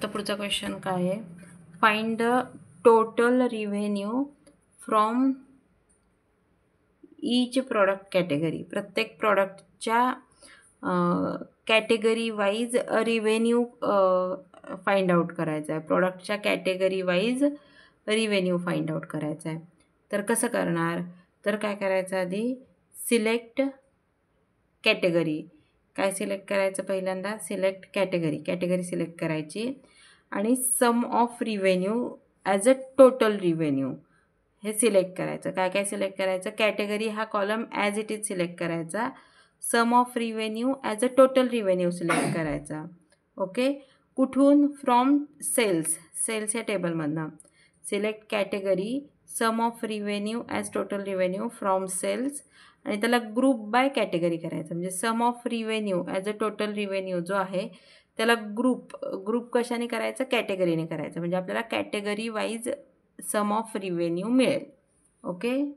आता पुढचा क्वेश्चन काय आहे, find the total revenue from each product category. प्रत्येक प्रॉडक्टच्या category wise revenue find out करायचा आहे. प्रॉडक्टच्या category wise revenue find out करायचा आहे. तर कसं करणार, तर काय करायचं, आधी सिलेक्ट कॅटेगरी. काय सिलेक्ट करायचं, पहिल्यांदा सिलेक्ट कॅटेगरी सिलेक्ट करायची आणि sum of revenue as a total revenue हे सिलेक्ट करायचं. काय काय सिलेक्ट करायचं, कॅटेगरी हा column as it is select करायचा, sum of revenue as a total revenue select करायचा. ओके, कुठून, फ्रॉम सेल्स या टेबलमधनं. Select category, sum of revenue as total revenue from sales, आणि त्याला ग्रुप बाय कॅटेगरी करायचं. म्हणजे sum of revenue as a total revenue जो आहे त्याला ग्रुप कशाने करायचं, कॅटेगरीने करायचं. म्हणजे आपल्याला category wise sum of revenue मिळेल. ओके.